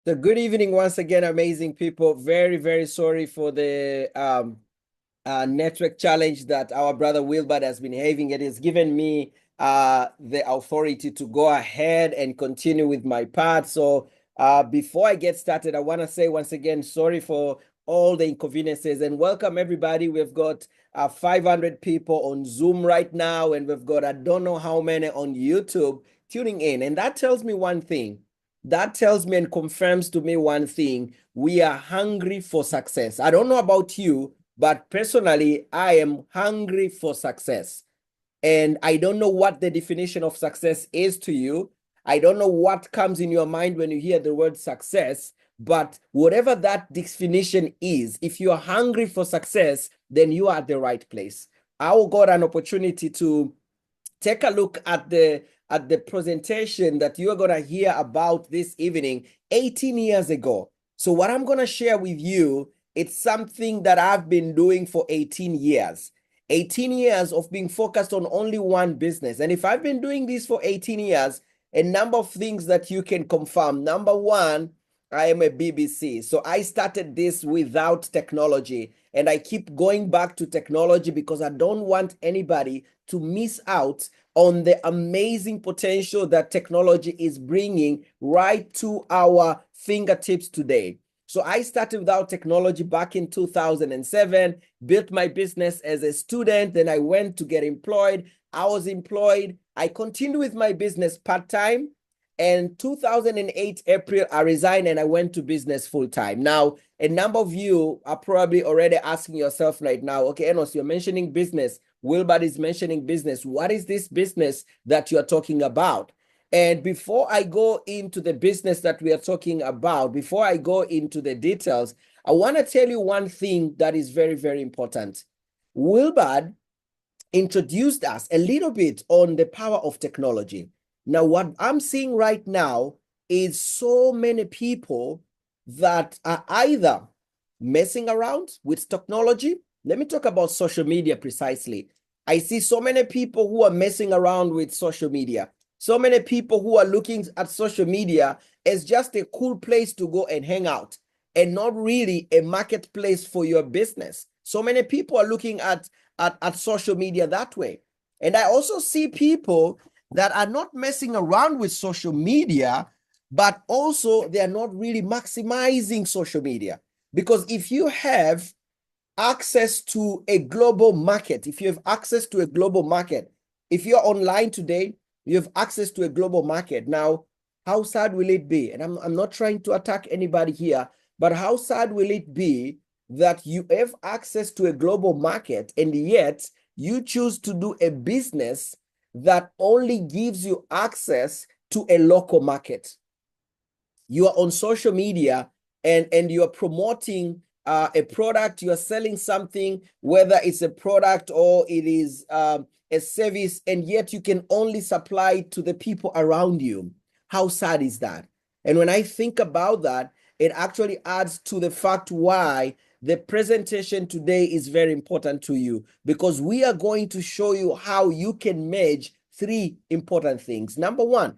So good evening once again, amazing people. Very, very sorry for the network challenge that our brother Wilbert has been having. It has given me the authority to go ahead and continue with my part. So before I get started, I want to say once again, sorry for all the inconveniences and welcome everybody. We've got 500 people on Zoom right now, and we've got I don't know how many on YouTube tuning in. And that tells me one thing. That tells me and confirms to me one thing. We are hungry for success. I don't know about you, but personally, I am hungry for success. And I don't know what the definition of success is to you. I don't know what comes in your mind when you hear the word success, but whatever that definition is, if you are hungry for success, then you are at the right place. I got an opportunity to take a look at the presentation that you are going to hear about this evening 18 years ago. So what I'm going to share with you, it's something that I've been doing for 18 years. 18 years of being focused on only one business. And if I've been doing this for 18 years, a number of things that you can confirm. Number one, I am a BBC. So I started this without technology, and I keep going back to technology because I don't want anybody to miss out on the amazing potential that technology is bringing right to our fingertips today. So I started without technology back in 2007, built my business as a student, then I went to get employed. I was employed. I continued with my business part-time. And 2008 April, I resigned and I went to business full-time. Now, a number of you are probably already asking yourself right now, okay, Enos, you're mentioning business. Wilbert is mentioning business. What is this business that you're talking about? And before I go into the business that we are talking about, before I go into the details, I want to tell you one thing that is very, very important. Wilbert introduced us a little bit on the power of technology. Now, what I'm seeing right now is so many people that are either messing around with technology. Let me talk about social media precisely. I see so many people who are messing around with social media. So many people who are looking at social media as just a cool place to go and hang out and not really a marketplace for your business. So many people are looking at social media that way. And I also see people that are not messing around with social media, but also they are not really maximizing social media. Because if you have access to a global market, if you have access to a global market, if you're online today, you have access to a global market. Now, how sad will it be? And I'm not trying to attack anybody here, but how sad will it be that you have access to a global market and yet you choose to do a business that only gives you access to a local market? You are on social media and you are promoting a product, you are selling something, whether it's a product or it is a service, and yet you can only supply to the people around you. How sad is that? And when I think about that, it actually adds to the fact why the presentation today is very important to you, because we are going to show you how you can merge three important things. Number one,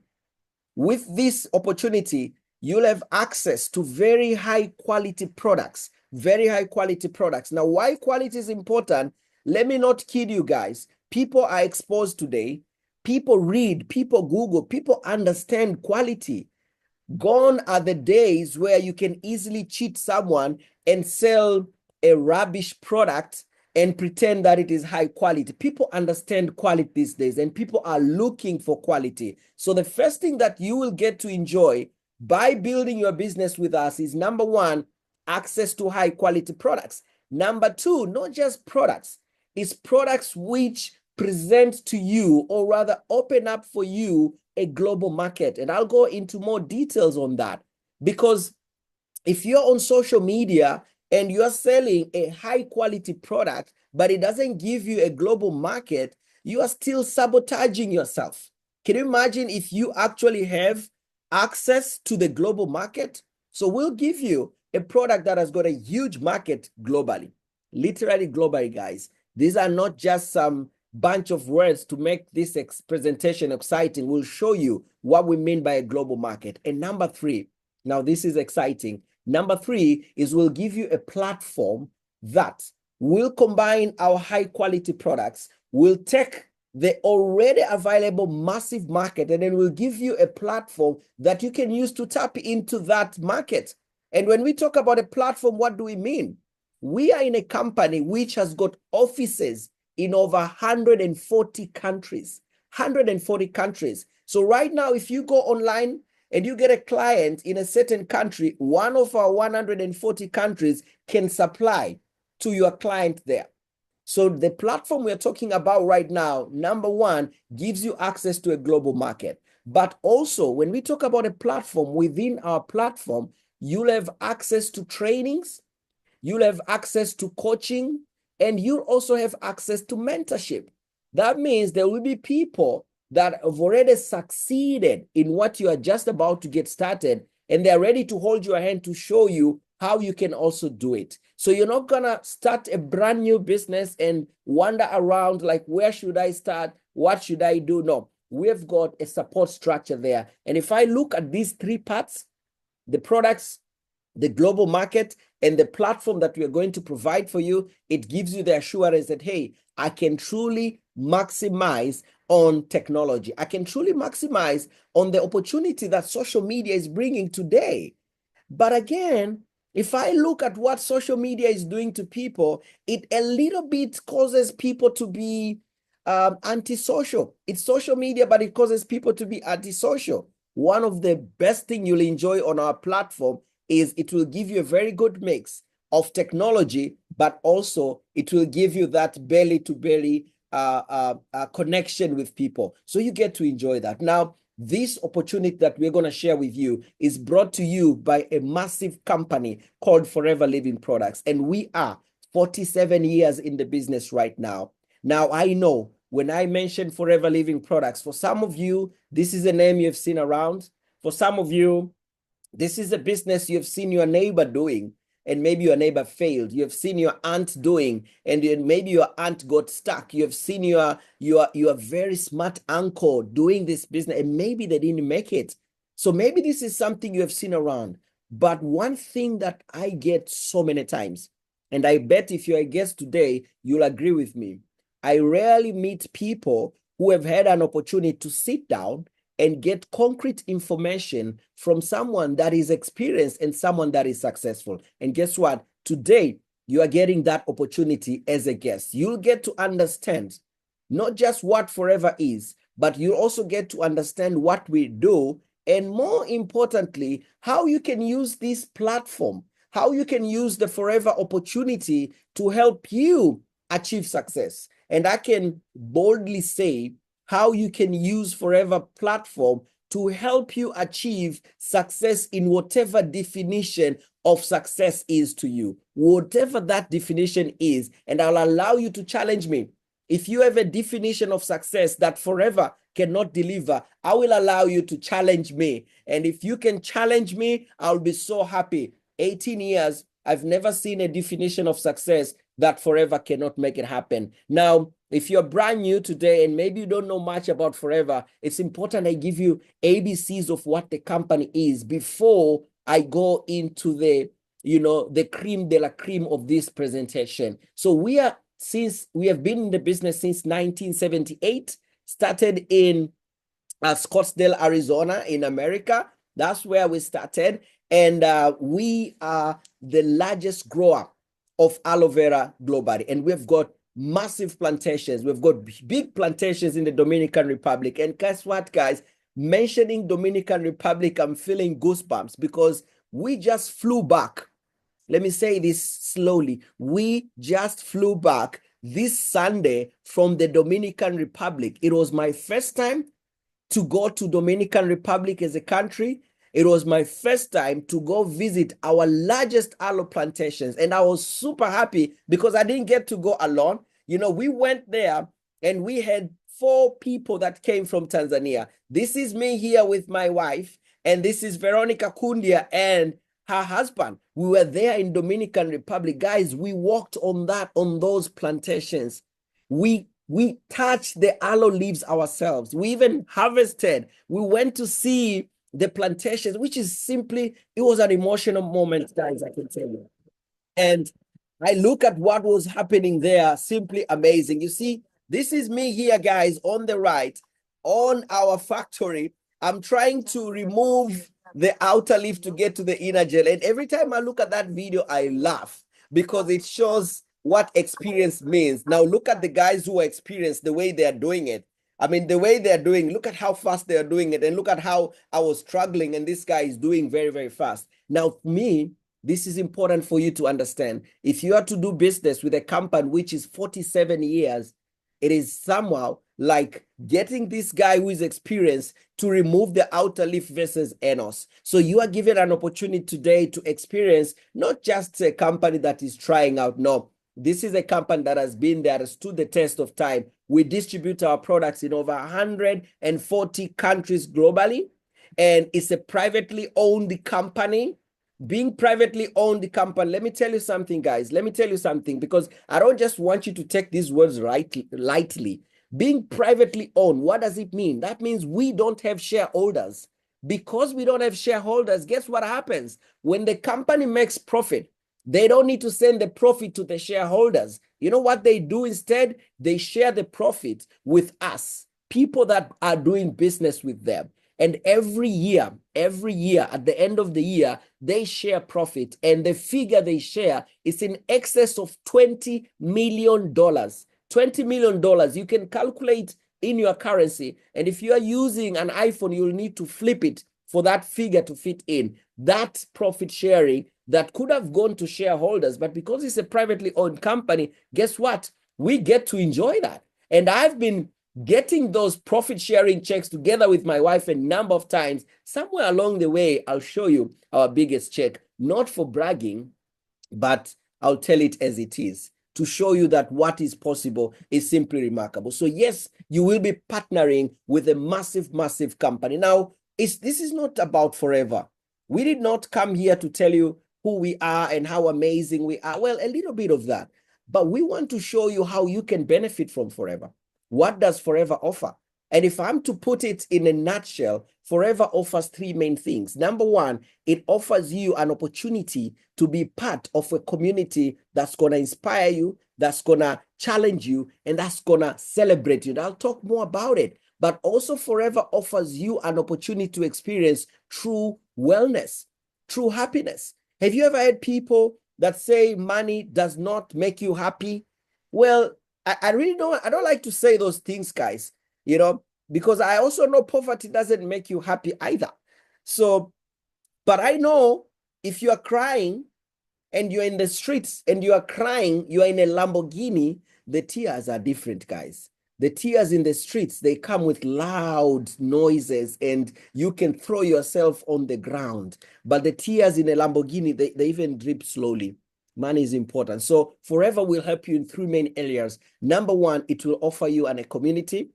with this opportunity, you'll have access to very high quality products, very high quality products. Now, why quality is important? Let me not kid you guys. People are exposed today. People read, people Google, people understand quality. Gone are the days where you can easily cheat someone and sell a rubbish product and pretend that it is high quality. People understand quality these days and people are looking for quality. So the first thing that you will get to enjoy by building your business with us is, number one, access to high quality products. Number two, not just products, it's products which present to you, or rather open up for you, a global market. And I'll go into more details on that, because if you're on social media and you're selling a high quality product, but it doesn't give you a global market, you are still sabotaging yourself. Can you imagine if you actually have access to the global market? So we'll give you a product that has got a huge market globally, literally globally, guys. These are not just some bunch of words to make this presentation exciting. We'll show you what we mean by a global market. And number three, Now, this is exciting. Number 3 is we'll give you a platform that will combine our high quality products, will take the already available massive market, and then we'll give you a platform that you can use to tap into that market. And when we talk about a platform, what do we mean? We are in a company which has got offices in over 140 countries. 140 countries. So right now, if you go online and you get a client in a certain country, one of our 140 countries can supply to your client there. So the platform we're talking about right now, number 1, gives you access to a global market. But also, when we talk about a platform, within our platform, you'll have access to trainings, you'll have access to coaching, and you'll also have access to mentorship. That means there will be people that have already succeeded in what you are just about to get started, and they're ready to hold your hand to show you how you can also do it. So you're not gonna start a brand new business and wander around like, where should I start? What should I do? No, we've got a support structure there. And if I look at these 3 parts, the products, the global market, and the platform that we are going to provide for you, it gives you the assurance that, hey, I can truly maximize on technology. I can truly maximize on the opportunity that social media is bringing today. But again, if I look at what social media is doing to people, it a little bit causes people to be antisocial. It's social media, but it causes people to be antisocial. One of the best things you'll enjoy on our platform is it will give you a very good mix of technology, but also it will give you that belly-to-belly connection with people. So you get to enjoy that. Now, this opportunity that we're going to share with you is brought to you by a massive company called Forever Living Products. And we are 47 years in the business right now. Now, I know when I mention Forever Living Products, for some of you, this is a name you've seen around. For some of you, this is a business you've seen your neighbor doing, and maybe your neighbor failed. You have seen your aunt doing, and then maybe your aunt got stuck. You have seen your very smart uncle doing this business, and maybe they didn't make it. So maybe this is something you have seen around. But one thing that I get so many times, and I bet if you're a guest today, you'll agree with me. I rarely meet people who have had an opportunity to sit down and get concrete information from someone that is experienced and someone that is successful. And guess what? Today, you are getting that opportunity as a guest. You'll get to understand not just what Forever is, but you also get to understand what we do, and more importantly, how you can use this platform, how you can use the Forever opportunity to help you achieve success. And I can boldly say how you can use Forever platform to help you achieve success in whatever definition of success is to you, whatever that definition is. And I'll allow you to challenge me. If you have a definition of success that Forever cannot deliver, I will allow you to challenge me. And if you can challenge me, I'll be so happy. 18 years, I've never seen a definition of success that Forever cannot make it happen. Now, if you're brand new today and maybe you don't know much about Forever, it's important I give you ABCs of what the company is before I go into the, the creme de la creme of this presentation. So we have been in the business since 1978, started in Scottsdale, Arizona in America. That's where we started. And we are the largest grower of aloe vera globally. And we've got massive plantations. We've got big plantations in the Dominican Republic. And guess what, guys? Mentioning Dominican Republic, I'm feeling goosebumps because we just flew back. Let me say this slowly. We just flew back this Sunday from the Dominican Republic. It was my first time to go to Dominican Republic as a country. It was my first time to go visit our largest aloe plantations. And I was super happy because I didn't get to go alone. We went there and we had 4 people that came from Tanzania. This is me here with my wife, and this is Veronica Kundia and her husband. We were there in Dominican Republic. Guys, we walked on those plantations. We touched the aloe leaves ourselves. We even harvested. We went to see the plantations, which is simply, it was an emotional moment, guys, I can tell you. And I look at what was happening there, simply amazing. You see, this is me here, guys, on the right, on our factory. I'm trying to remove the outer leaf to get to the inner gel. And every time I look at that video, I laugh because it shows what experience means. Now, look at the guys who are experienced, the way they are doing it. I mean, the way they're doing, look at how fast they're doing it. And look at how I was struggling. And this guy is doing very, very fast. Now, me, this is important for you to understand. If you are to do business with a company which is 47 years, it is somehow like getting this guy who is experienced to remove the outer leaf versus Enos. So you are given an opportunity today to experience not just a company that is trying out. No, this is a company that has been there, stood the test of time. We distribute our products in over 140 countries globally, and it's a privately owned company. Being privately owned company, let me tell you something, guys. Let me tell you something, because I don't just want you to take these words lightly. Being privately owned, what does it mean? That means we don't have shareholders. Because we don't have shareholders, guess what happens? When the company makes profit, they don't need to send the profit to the shareholders. You know what they do instead? They share the profit with us, people that are doing business with them. And every year, at the end of the year, they share profit. And the figure they share is in excess of $20 million. $20 million. You can calculate in your currency. And if you are using an iPhone, you'll need to flip it for that figure to fit in. That profit sharing that could have gone to shareholders, but because it's a privately owned company, guess what? We get to enjoy that. And I've been getting those profit sharing checks together with my wife a number of times. Somewhere along the way, I'll show you our biggest check, not for bragging, but I'll tell it as it is, to show you that what is possible is simply remarkable. So yes, you will be partnering with a massive, massive company. Now, this is not about forever. We did not come here to tell you who we are and how amazing we are. Well, a little bit of that, but we want to show you how you can benefit from forever. What does forever offer? And if I'm to put it in a nutshell, forever offers three main things. Number one, it offers you an opportunity to be part of a community that's going to inspire you, that's going to challenge you, and that's going to celebrate you. And I'll talk more about it. But also forever offers you an opportunity to experience true wellness, true happiness. Have you ever had people that say money does not make you happy? Well, I really I don't like to say those things, guys, you know, because I also know poverty doesn't make you happy either. So, but I know if you are crying and you're in the streets and you are crying, you are in a Lamborghini, the tears are different, guys. The tears in the streets, they come with loud noises and you can throw yourself on the ground. But the tears in a Lamborghini, they even drip slowly. Money is important. So forever will help you in three main areas. Number one, it will offer you a community.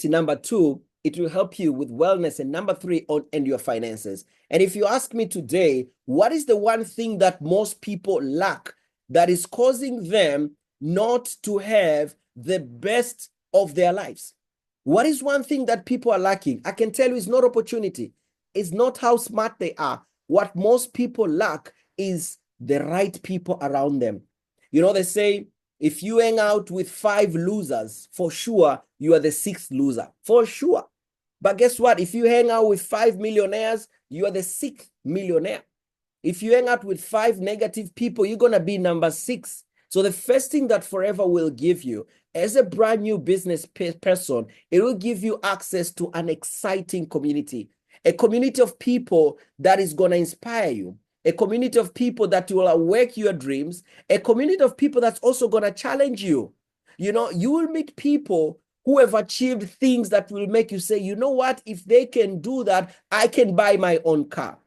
Number two, it will help you with wellness. And number three, and your finances. And if you ask me today, what is the one thing that most people lack that is causing them not to have the best of their lives? What is one thing that people are lacking? I can tell you it's not opportunity. It's not how smart they are. What most people lack is the right people around them. You know, they say, if you hang out with 5 losers, for sure, you are the 6th loser, for sure. But guess what? If you hang out with 5 millionaires, you are the 6th millionaire. If you hang out with 5 negative people, you're going to be number 6. So the first thing that forever will give you as a brand new business person, it will give you access to an exciting community, a community of people that is going to inspire you, a community of people that will awake your dreams, a community of people that's also going to challenge you. You know, you will meet people who have achieved things that will make you say, you know what, if they can do that, I can buy my own car.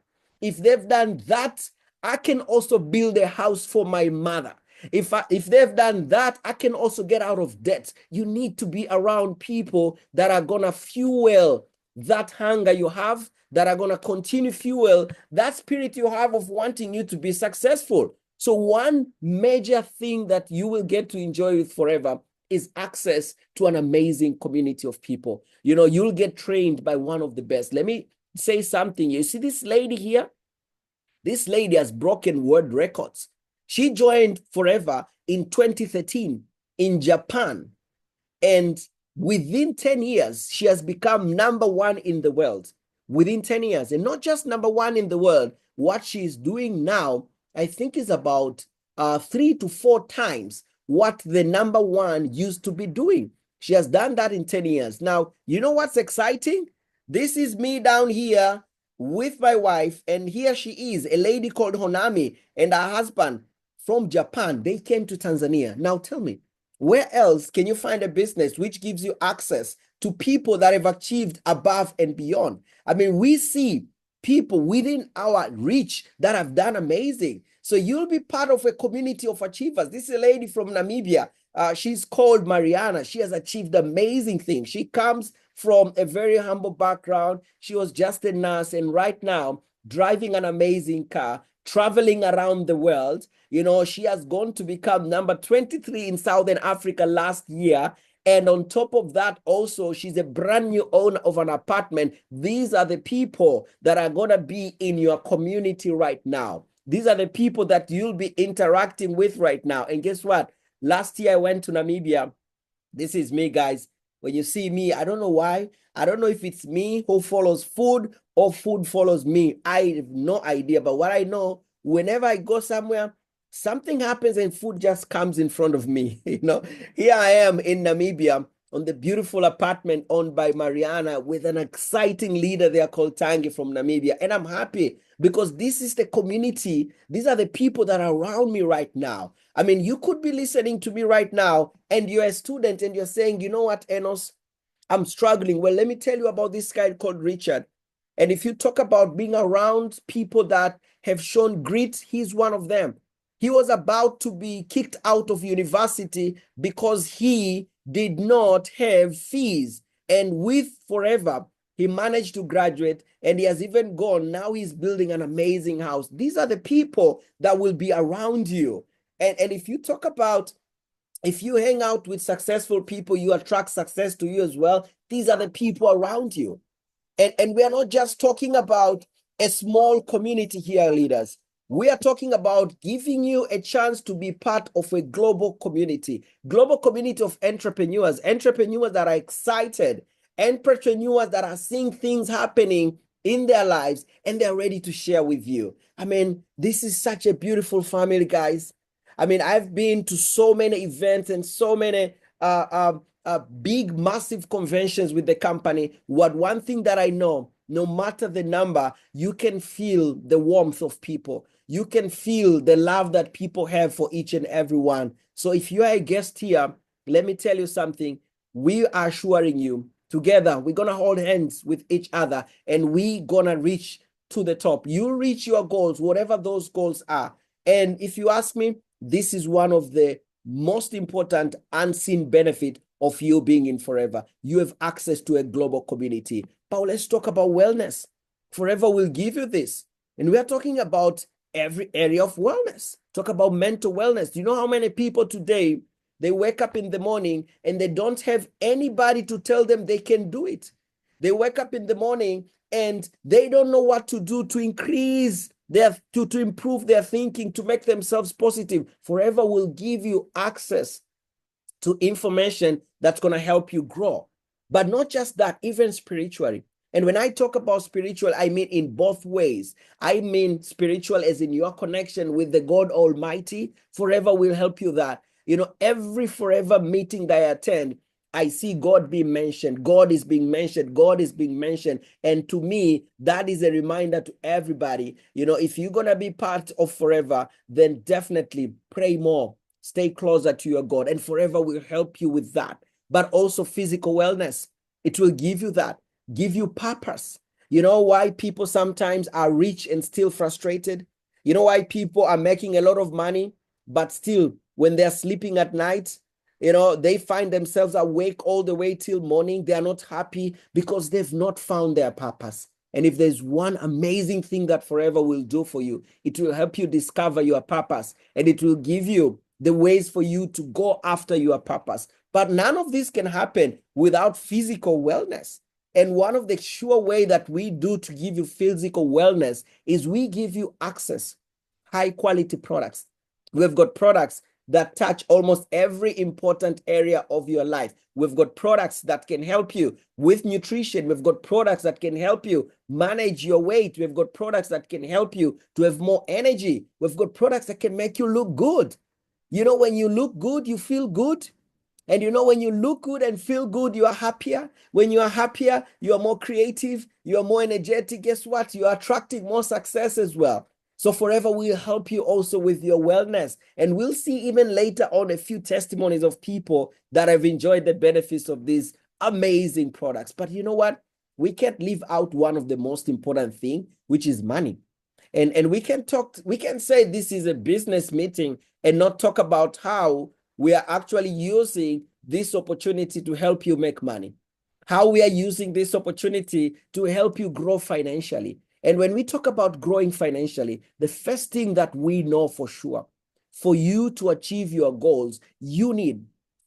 If they've done that, I can also build a house for my mother. If they've done that, I can also get out of debt. You need to be around people that are going to fuel that hunger you have, that are going to continue fuel that spirit you have of wanting you to be successful. So one major thing that you will get to enjoy with forever is access to an amazing community of people. You know, you'll get trained by one of the best. Let me say something. You see this lady here? This lady has broken world records. She joined Forever in 2013 in Japan. And within 10 years, she has become #1 in the world. Within 10 years. And not just #1 in the world. What she's doing now, I think, is about 3 to 4 times what the #1 used to be doing. She has done that in 10 years. Now, you know what's exciting? This is me down here with my wife, and here she is, a lady called Honami and her husband from Japan. They came to Tanzania. Now tell me, where else can you find a business which gives you access to people that have achieved above and beyond? I mean, we see people within our reach that have done amazing. So you'll be part of a community of achievers. This is a lady from Namibia. She's called Mariana. She has achieved amazing things. She comes from a very humble background. She was just a nurse, and right now driving an amazing car, traveling around the world. You know, she has gone to become number 23 in Southern Africa last year. And on top of that, also, she's a brand new owner of an apartment. These are the people that are going to be in your community right now. These are the people that you'll be interacting with right now. And guess what? Last year, I went to Namibia. This is me, guys. When you see me, I don't know why. I don't know if it's me who follows food or food follows me. I have no idea. But what I know, whenever I go somewhere, something happens and food just comes in front of me. You know, here I am in Namibia on the beautiful apartment owned by Mariana with an exciting leader there called Tangi from Namibia. And I'm happy because this is the community. These are the people that are around me right now. I mean, you could be listening to me right now and you're a student and you're saying, you know what, Enos, I'm struggling. Well, let me tell you about this guy called Richard. And if you talk about being around people that have shown grit, he's one of them. He was about to be kicked out of university because he did not have fees. And with Forever, he managed to graduate and he has even gone. Now he's building an amazing house. These are the people that will be around you. And if you talk about, if you hang out with successful people, you attract success to you as well. These are the people around you. And we are not just talking about a small community here, leaders. We are talking about giving you a chance to be part of a global community of entrepreneurs that are excited, entrepreneurs that are seeing things happening in their lives and they're ready to share with you. I mean, this is such a beautiful family, guys. I mean, I've been to so many events and so many big, massive conventions with the company. One thing that I know, no matter the number, you can feel the warmth of people. You can feel the love that people have for each and every one. So if you are a guest here, let me tell you something. We are assuring you, together, we're going to hold hands with each other and we're going to reach to the top. You reach your goals, whatever those goals are. And if you ask me, this is one of the most important unseen benefit of you being in Forever. You have access to a global community. But let's talk about wellness. Forever will give you this. And we are talking about every area of wellness. Talk about mental wellness. Do you know how many people today, they wake up in the morning and they don't have anybody to tell them they can do it. They wake up in the morning and they don't know what to do to increase to improve their thinking, to make themselves positive. Forever will give you access to information that's going to help you grow. But not just that, even spiritually. And when I talk about spiritual, I mean in both ways. I mean spiritual as in your connection with the God Almighty. Forever will help you that. You know, every Forever meeting that I attend, I see God being mentioned. God is being mentioned. God is being mentioned. And to me, that is a reminder to everybody. You know, if you're going to be part of Forever, then definitely pray more. Stay closer to your God. And Forever will help you with that. But also physical wellness. It will give you that. Give you purpose. You know why people sometimes are rich and still frustrated? You know why people are making a lot of money, but still when they're sleeping at night, you know, they find themselves awake all the way till morning. They are not happy because they've not found their purpose. And if there's one amazing thing that Forever will do for you, it will help you discover your purpose and it will give you the ways for you to go after your purpose. But none of this can happen without physical wellness. And one of the sure way that we do to give you physical wellness is we give you access, high quality products. We've got products that touch almost every important area of your life. We've got products that can help you with nutrition. We've got products that can help you manage your weight. We've got products that can help you to have more energy. We've got products that can make you look good. You know, when you look good, you feel good. And you know, when you look good and feel good, you are happier. When you are happier, you are more creative, you are more energetic. Guess what? You are attracting more success as well. So Forever will help you also with your wellness. And we'll see even later on a few testimonies of people that have enjoyed the benefits of these amazing products. But you know what? We can't leave out one of the most important thing, which is money. And we can say this is a business meeting and not talk about how we are actually using this opportunity to help you make money, how we are using this opportunity to help you grow financially. And when we talk about growing financially, the first thing that we know for sure, for you to achieve your goals, you need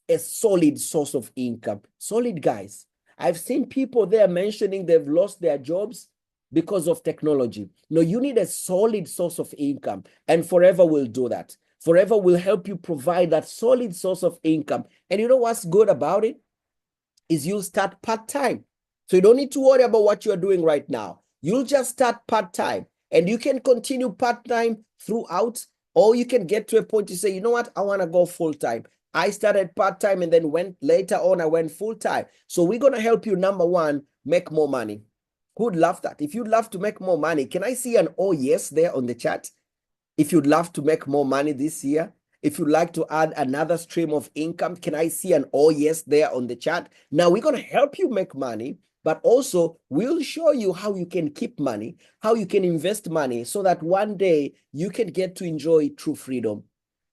a solid source of income. Solid, guys. I've seen people there mentioning they've lost their jobs because of technology. No, you need a solid source of income, and Forever will do that. Forever will help you provide that solid source of income. And you know what's good about it? Is you'll start part-time. So you don't need to worry about what you're doing right now. You'll just start part-time, and you can continue part-time throughout, or you can get to a point to say, you know what, I want to go full-time. I started part-time and then later on, I went full-time. So we're going to help you, number one, make more money. Who'd love that? If you'd love to make more money, can I see an oh yes there on the chat? If you'd love to make more money this year, if you'd like to add another stream of income, can I see an oh yes there on the chat? Now we're going to help you make money, but also we'll show you how you can keep money, how you can invest money so that one day you can get to enjoy true freedom.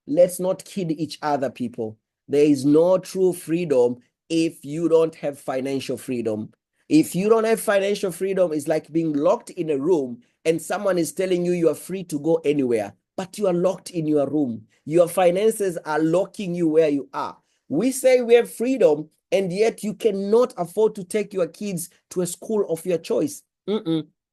Let's not kid each other, people. There is no true freedom if you don't have financial freedom. If you don't have financial freedom, it's like being locked in a room and someone is telling you are free to go anywhere, but you are locked in your room. Your finances are locking you where you are. We say we have freedom, and yet you cannot afford to take your kids to a school of your choice.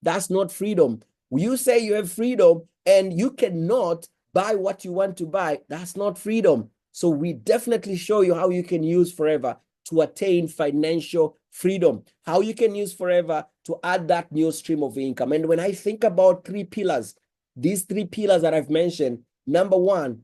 That's not freedom. You say you have freedom and you cannot buy what you want to buy. That's not freedom. So we definitely show you how you can use Forever to attain financial freedom, how you can use Forever to add that new stream of income. And when I think about three pillars, these three pillars that I've mentioned, number one,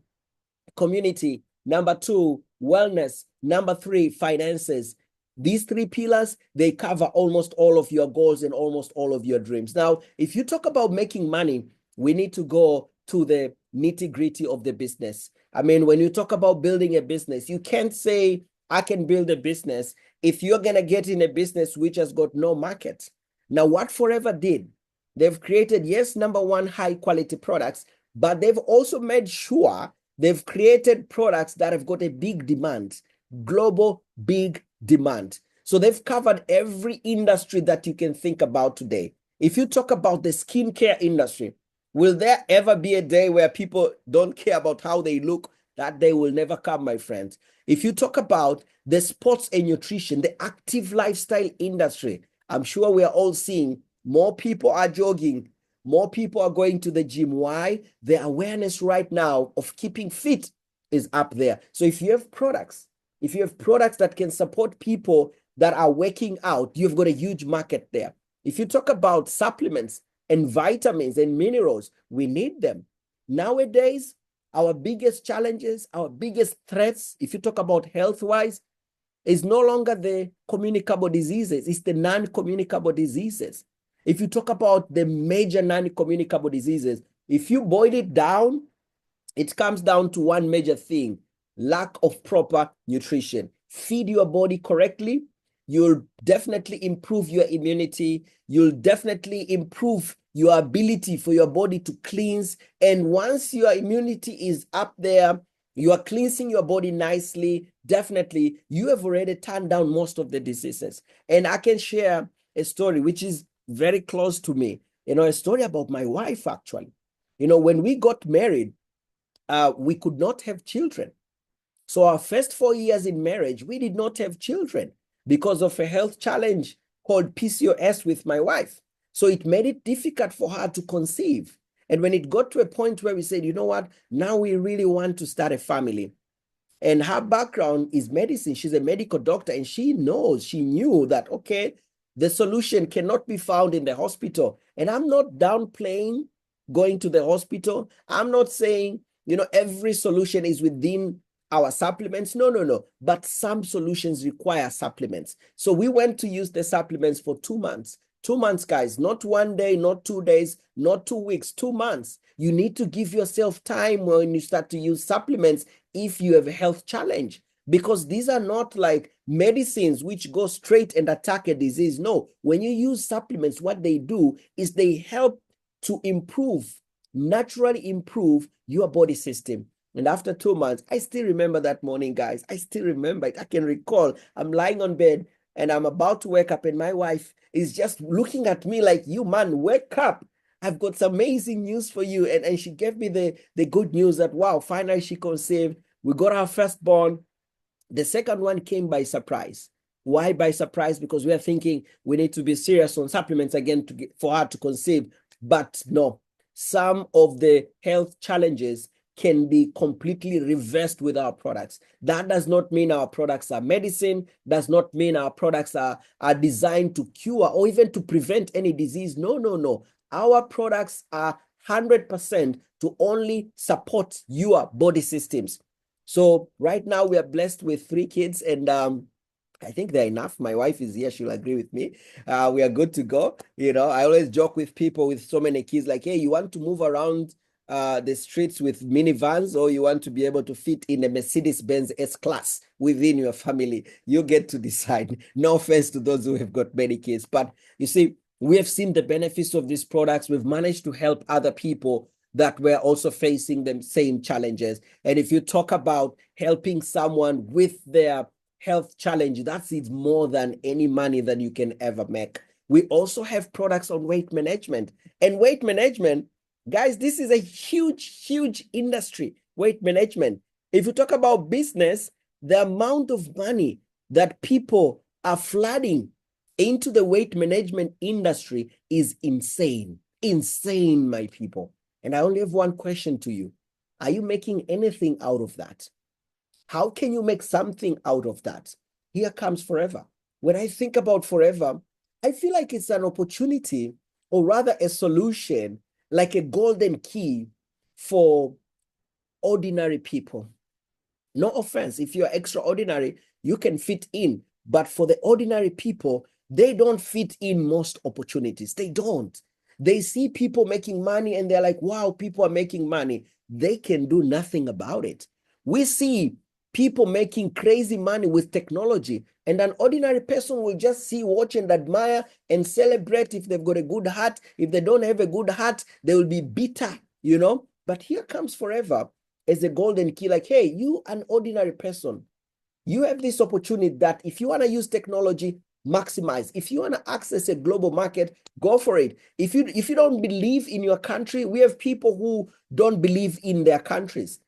community, number two, wellness, number three, finances. These three pillars, they cover almost all of your goals and almost all of your dreams. Now, if you talk about making money, we need to go to the nitty-gritty of the business. I mean, when you talk about building a business, you can't say, I can build a business if you're going to get in a business which has got no market. Now, what Forever did, they've created, yes, number one, high quality products, but they've also made sure they've created products that have got a big demand, global big demand. So they've covered every industry that you can think about today. If you talk about the skincare industry, will there ever be a day where people don't care about how they look? That day will never come, my friends. If you talk about the sports and nutrition, the active lifestyle industry, I'm sure we are all seeing more people are jogging, more people are going to the gym. Why? The awareness right now of keeping fit is up there. So if you have products that can support people that are working out, you've got a huge market there. If you talk about supplements and vitamins and minerals, we need them. Nowadays, our biggest challenges, our biggest threats, if you talk about health-wise, is no longer the communicable diseases, it's the non-communicable diseases. If you talk about the major non-communicable diseases, if you boil it down, it comes down to one major thing: lack of proper nutrition. Feed your body correctly, you'll definitely improve your immunity, you'll definitely improve your ability for your body to cleanse. And once your immunity is up there, you are cleansing your body nicely, definitely, you have already turned down most of the diseases. And I can share a story which is very close to me, a story about my wife, actually. When we got married, we could not have children. So our first 4 years in marriage, we did not have children because of a health challenge called PCOS with my wife. So it made it difficult for her to conceive. And when it got to a point where we said, you know what, now we really want to start a family. And her background is medicine. She's a medical doctor, and she knew that, okay, the solution cannot be found in the hospital. And I'm not downplaying going to the hospital. I'm not saying, every solution is within our supplements. No. But some solutions require supplements. So we went to use the supplements for 2 months. 2 months, guys, not 1 day, not 2 days, not 2 weeks, 2 months. You need to give yourself time when you start to use supplements if you have a health challenge, because these are not like medicines which go straight and attack a disease. No, when you use supplements, what they do is they help to naturally improve your body system. And after 2 months, I still remember that morning, guys. I still remember it. I can recall I'm lying on bed and I'm about to wake up, and my wife is just looking at me like, you man, wake up. I've got some amazing news for you. And she gave me the good news that, wow, finally she conceived. We got our firstborn. The second one came by surprise. Why by surprise? Because we are thinking we need to be serious on supplements again for her to conceive. But no, some of the health challenges can be completely reversed with our products. That does not mean our products are medicine, does not mean our products are designed to cure or even to prevent any disease. No. Our products are 100% to only support your body systems. So right now we are blessed with 3 kids, and I think they're enough. My wife is here. She'll agree with me. We are good to go. I always joke with people with so many kids like, hey, you want to move around the streets with minivans, or you want to be able to fit in a Mercedes-Benz S-Class within your family? You get to decide. No offense to those who have got many kids. But you see, we have seen the benefits of these products. We've managed to help other people that were also facing the same challenges. And if you talk about helping someone with their health challenge, that's more than any money that you can ever make. We also have products on weight management. And weight management, guys, this is a huge industry, weight management. If you talk about business, the amount of money that people are flooding into the weight management industry is insane. Insane, my people. And I only have one question to you. Are you making anything out of that? How can you make something out of that? Here comes Forever. When I think about Forever, I feel like it's an opportunity, or rather a solution, like a golden key for ordinary people. No offense, if you're extraordinary, you can fit in. But for the ordinary people, they don't fit in most opportunities. They don't. They see people making money and they're like, wow, people are making money. They can do nothing about it. We see people making crazy money with technology, and an ordinary person will just see, watch, and admire and celebrate if they've got a good heart. If they don't have a good heart, they will be bitter, But here comes Forever as a golden key, like, hey, you, an ordinary person, you have this opportunity that if you want to use technology, maximize. If you want to access a global market, go for it. If you don't believe in your country, we have people who don't believe in their countries.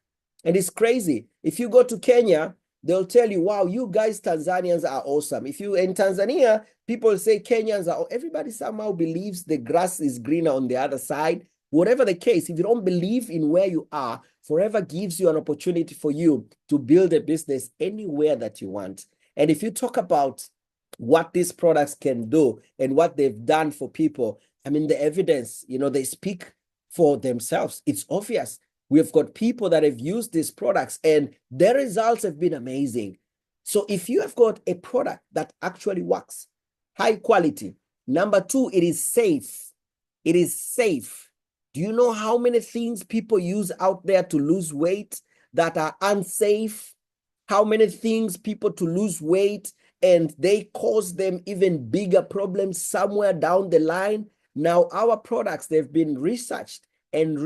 And it's crazy. If you go to Kenya, they'll tell you, wow, you guys, Tanzanians are awesome. If you in Tanzania, people say Kenyans are, everybody somehow believes the grass is greener on the other side. Whatever the case, if you don't believe in where you are, Forever gives you an opportunity for you to build a business anywhere that you want. And if you talk about what these products can do and what they've done for people, I mean, the evidence, they speak for themselves. It's obvious. We've got people that have used these products and their results have been amazing. So if you have got a product that actually works, high quality, number 2, it is safe. It is safe. Do you know how many things people use out there to lose weight that are unsafe? How many things people to lose weight and they cause them even bigger problems somewhere down the line? Now, our products, they've been researched, and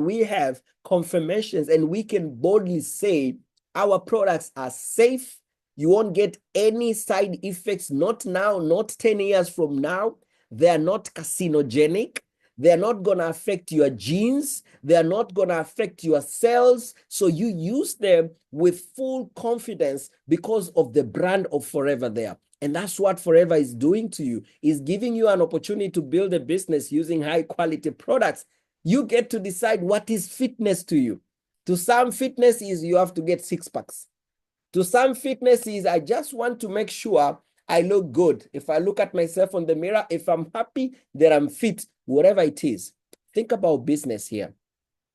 we have confirmations, and we can boldly say our products are safe. You won't get any side effects, not now, not 10 years from now. They are not carcinogenic. They're not going to affect your genes. They're not going to affect your cells. So you use them with full confidence because of the brand of Forever there. And that's what Forever is doing to you, is giving you an opportunity to build a business using high quality products. You get to decide what is fitness to you. To some, fitness is you have to get 6 packs. To some, fitness is I just want to make sure I look good. If I look at myself on the mirror, if I'm happy that I'm fit, whatever it is. Think about business here.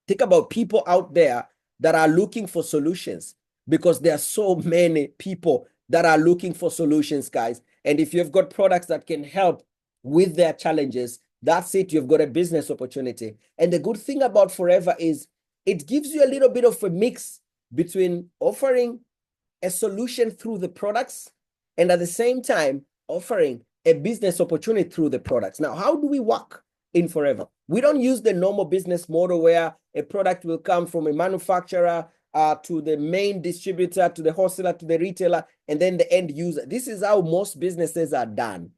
Think about people out there that are looking for solutions, because there are so many people that are looking for solutions, guys. And if you've got products that can help with their challenges, that's it. You've got a business opportunity. And the good thing about Forever is it gives you a little bit of a mix between offering a solution through the products and at the same time offering a business opportunity through the products. Now, how do we work in Forever? We don't use the normal business model where a product will come from a manufacturer to the main distributor, to the wholesaler, to the retailer, and then the end user. This is how most businesses are done.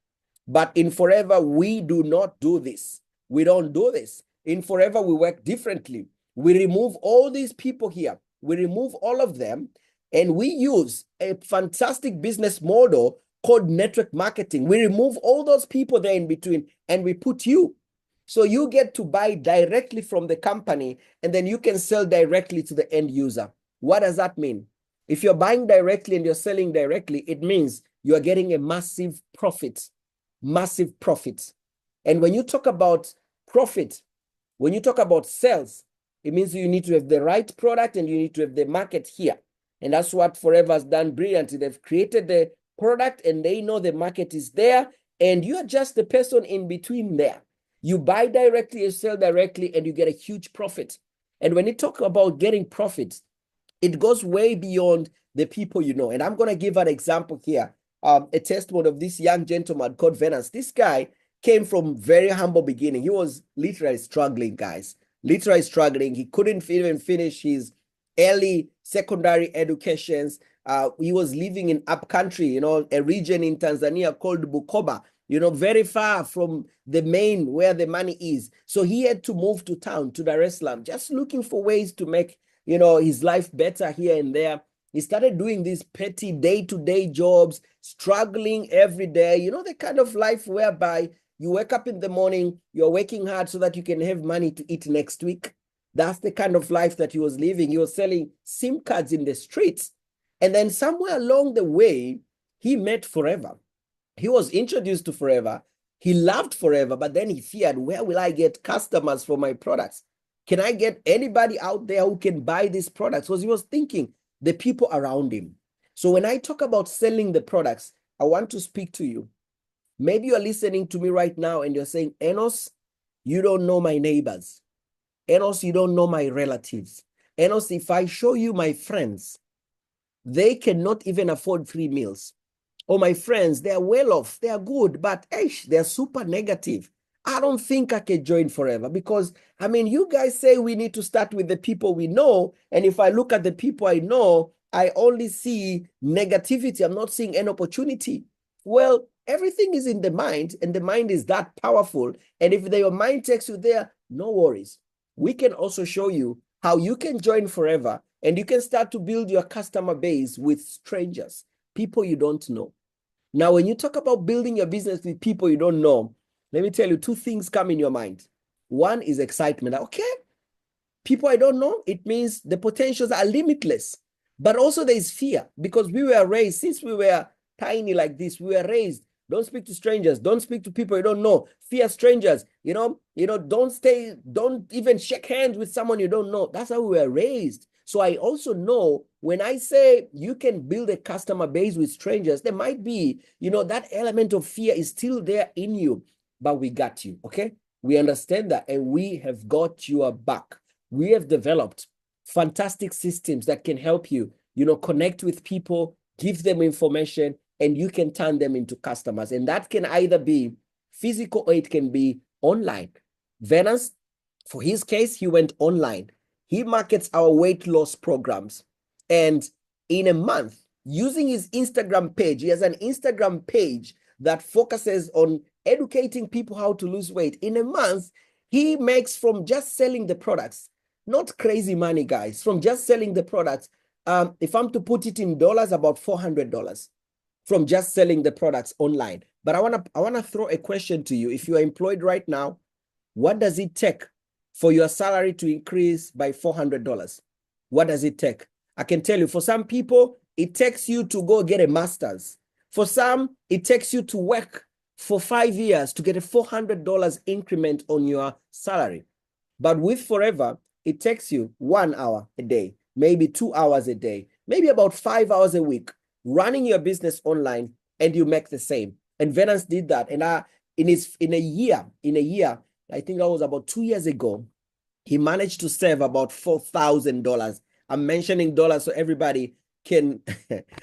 But in Forever, we do not do this. We don't do this. In Forever, we work differently. We remove all these people here. We remove all of them, and we use a fantastic business model called network marketing. We remove all those people there in between, and we put you. So you get to buy directly from the company, and then you can sell directly to the end user. What does that mean? If you're buying directly and you're selling directly, it means you are getting a massive profit, massive profit. And when you talk about profit, when you talk about sales, it means you need to have the right product and you need to have the market here. And that's what Forever has done brilliantly. They've created the product and they know the market is there, and you are just the person in between there. You buy directly, you sell directly, and you get a huge profit. And when you talk about getting profits, it goes way beyond the people you know. And I'm going to give an example here, a testimony of this young gentleman called Venus. This guy came from very humble beginning. He was literally struggling, guys. Literally struggling. He couldn't even finish his early secondary educations. He was living in upcountry, you know, a region in Tanzania called Bukoba, you know, very far from the main where the money is. So he had to move to town, to Dar es Salaam, just looking for ways to make, you know, his life better here and there. He started doing these petty day-to-day jobs, struggling every day, you know, the kind of life whereby you wake up in the morning, you're working hard so that you can have money to eat next week. That's the kind of life that he was living. He was selling SIM cards in the streets. And then somewhere along the way, he met Forever. He was introduced to Forever. He loved Forever, but then he feared, where will I get customers for my products? Can I get anybody out there who can buy these products? Because he was thinking the people around him. So when I talk about selling the products, I want to speak to you. Maybe you're listening to me right now and you're saying, Enos, you don't know my neighbors. Enos, you don't know my relatives. Enos, if I show you my friends, they cannot even afford 3 meals. Oh, my friends, they're well off, they're good, but they're super negative. I don't think I can join Forever because, I mean, you guys say we need to start with the people we know. And if I look at the people I know, I only see negativity. I'm not seeing an opportunity. Well, everything is in the mind, and the mind is that powerful. And if your mind takes you there, no worries. We can also show you how you can join Forever and you can start to build your customer base with strangers, people you don't know. Now, when you talk about building your business with people you don't know, let me tell you, 2 things come in your mind. One is excitement. Okay, people I don't know, it means the potentials are limitless. But also there is fear, because we were raised, since we were tiny like this, we were raised, don't speak to strangers, don't speak to people you don't know, fear strangers, you know, don't even shake hands with someone you don't know. That's how we were raised. So I also know when I say you can build a customer base with strangers, there might be, you know, that element of fear is still there in you, but we got you, okay? We understand that, and we have got your back. We have developed fantastic systems that can help you, you know, connect with people, give them information, and you can turn them into customers. And that can either be physical or it can be online. Venus, for his case, he went online. He markets our weight loss programs. And in a month, using his Instagram page, he has an Instagram page that focuses on educating people how to lose weight. In a month, he makes, from just selling the products, not crazy money, guys, from just selling the products, if I'm to put it in dollars, about $400. from just selling the products online. But I wanna throw a question to you. If you are employed right now, what does it take for your salary to increase by $400? What does it take? I can tell you, for some people, it takes you to go get a master's. For some, it takes you to work for 5 years to get a $400 increment on your salary. But with Forever, it takes you 1 hour a day, maybe 2 hours a day, maybe about 5 hours a week running your business online, and you make the same. And Venance did that. And in a year, I think that was about 2 years ago, he managed to save about $4,000. I'm mentioning dollars so everybody can.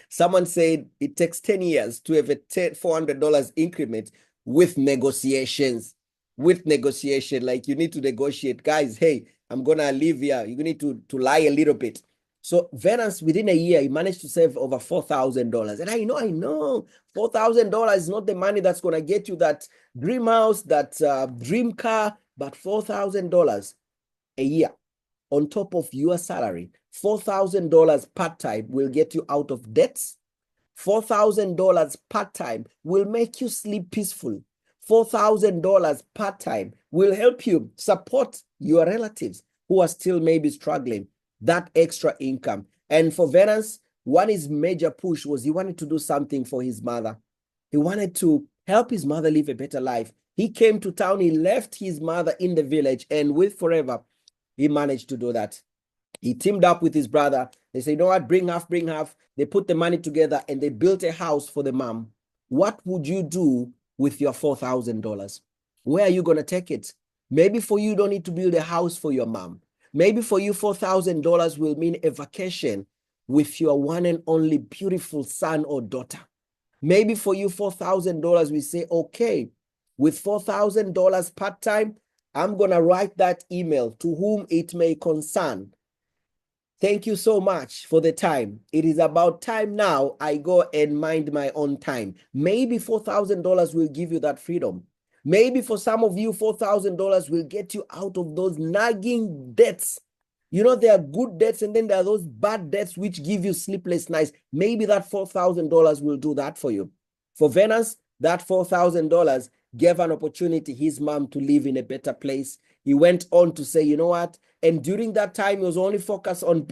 Someone said it takes 10 years to have a $400 increment with negotiations. Like you need to negotiate. Guys, hey, I'm gonna leave here. You need to lie a little bit. So Venance, within a year, he managed to save over $4,000. And I know, $4,000 is not the money that's gonna get you that dream house, that dream car, but $4,000 a year on top of your salary. $4,000 part-time will get you out of debts. $4,000 part-time will make you sleep peaceful. $4,000 part-time will help you support your relatives who are still maybe struggling. That extra income. And for Venance, one his major push was he wanted to do something for his mother. He wanted to help his mother live a better life. He came to town, he left his mother in the village, and with Forever, he managed to do that. He teamed up with his brother. They said, you know what, bring half, bring half. They put the money together and they built a house for the mom. What would you do with your $4,000? Where are you going to take it? Maybe for you, you don't need to build a house for your mom. Maybe for you, $4,000 will mean a vacation with your one and only beautiful son or daughter. Maybe for you, $4,000, we say, okay, with $4,000 part-time, I'm going to write that email to whom it may concern. Thank you so much for the time. It is about time now I go and mind my own time. Maybe $4,000 will give you that freedom. Maybe for some of you, $4,000 will get you out of those nagging debts. You know, there are good debts and then there are those bad debts which give you sleepless nights. Maybe that $4,000 will do that for you. For Venance, that $4,000 gave an opportunity his mom to live in a better place. He went on to say, you know what? And during that time, he was only focused on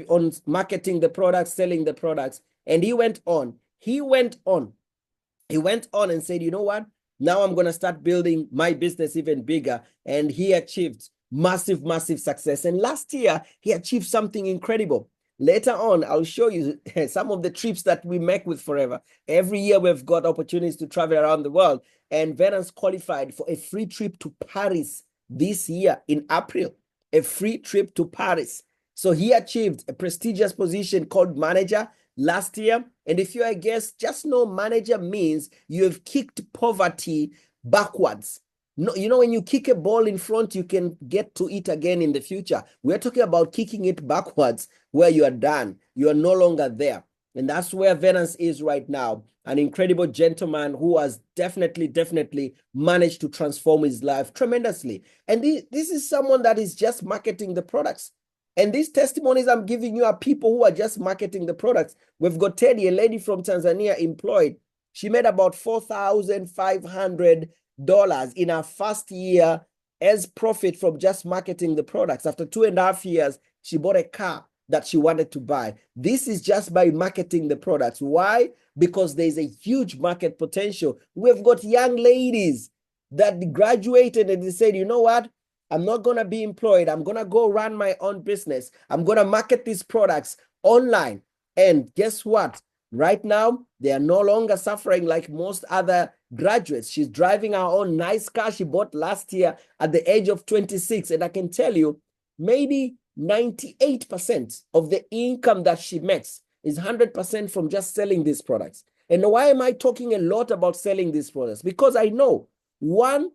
marketing the products, selling the products. And he went on and said, you know what? Now I'm going to start building my business even bigger. And he achieved massive, massive success. And last year, he achieved something incredible. Later on, I'll show you some of the trips that we make with Forever. Every year, we've got opportunities to travel around the world. And Venance qualified for a free trip to Paris this year in April, a free trip to Paris. So he achieved a prestigious position called manager last year. And if you're a guest, just know manager means you have kicked poverty backwards. No, you know, when you kick a ball in front, you can get to it again in the future. We're talking about kicking it backwards where you are done. You are no longer there. And that's where Venance is right now. An incredible gentleman who has definitely managed to transform his life tremendously. And this is someone that is just marketing the products. And these testimonies I'm giving you are people who are just marketing the products. We've got Teddy, a lady from Tanzania, employed. She made about $4,500 in her first year as profit from just marketing the products. After 2.5 years, she bought a car that she wanted to buy. This is just by marketing the products. Why? Because there's a huge market potential. We've got young ladies that graduated and they said, you know what? I'm not going to be employed. I'm going to go run my own business. I'm going to market these products online. And guess what? Right now, they are no longer suffering like most other graduates. She's driving her own nice car she bought last year at the age of 26. And I can tell you, maybe 98% of the income that she makes is 100% from just selling these products. And why am I talking a lot about selling these products? Because I know one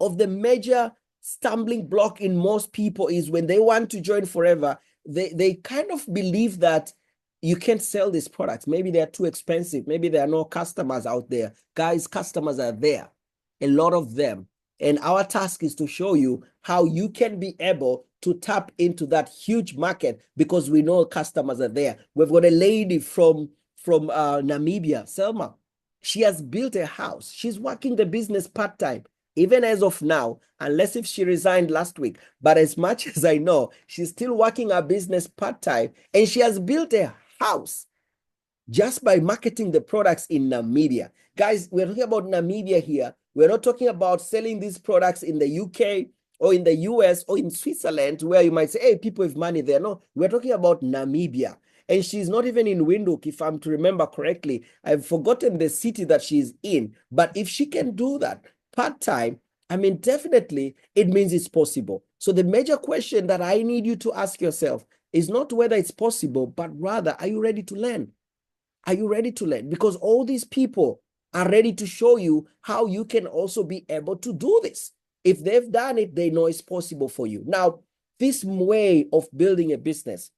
of the major stumbling block in most people is when they want to join Forever, they kind of believe that you can't sell these products. Maybe they're too expensive. Maybe there are no customers out there. Guys, customers are there, a lot of them. And our task is to show you how you can be able to tap into that huge market because we know customers are there. We've got a lady from Namibia, Selma. She has built a house. She's working the business part-time, even as of now, unless if she resigned last week. But as much as I know, she's still working her business part-time, and she has built a house just by marketing the products in Namibia. Guys, we're talking about Namibia here. We're not talking about selling these products in the UK or in the US or in Switzerland, where you might say, hey, people have money there. No, we're talking about Namibia. And she's not even in Windhoek, if I'm to remember correctly. I've forgotten the city that she's in. But if she can do that part-time, I mean, definitely it means it's possible. So the major question that I need you to ask yourself is not whether it's possible, but rather, are you ready to learn? Are you ready to learn? Because all these people are ready to show you how you can also be able to do this. If they've done it, they know it's possible for you. Now, this way of building a business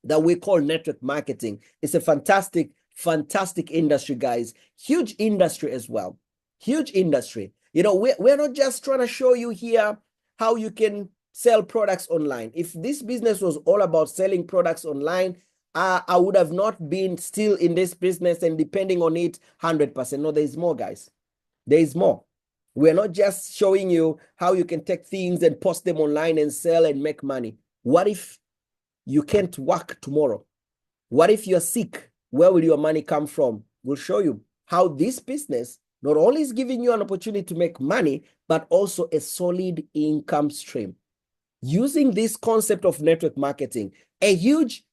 that we call network marketing is a fantastic, fantastic industry, guys. Huge industry as well. Huge industry. You know, we're not just trying to show you here how you can sell products online. If this business was all about selling products online, I would have not been still in this business and depending on it 100%. No, there's more, guys. There is more. We're not just showing you how you can take things and post them online and sell and make money. What if you can't work tomorrow? What if you're sick? Where will your money come from? We'll show you how this business not only is giving you an opportunity to make money, but also a solid income stream. Using this concept of network marketing, a huge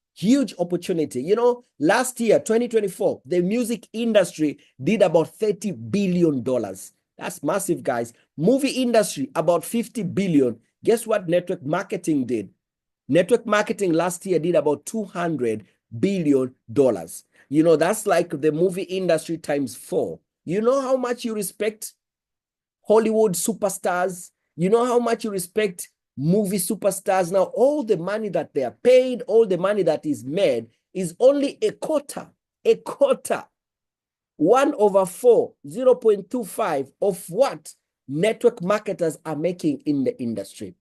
opportunity. You know, last year, 2024, the music industry did about $30 billion. That's massive, guys. Movie industry, about 50 billion. Guess what network marketing did? Network marketing last year did about $200 billion. You know, that's like the movie industry times 4. You know how much you respect Hollywood superstars? You know how much you respect movie superstars? Now, all the money that they are paid, all the money that is made is only a quarter, 1/4, 0.25 of what network marketers are making in the industry.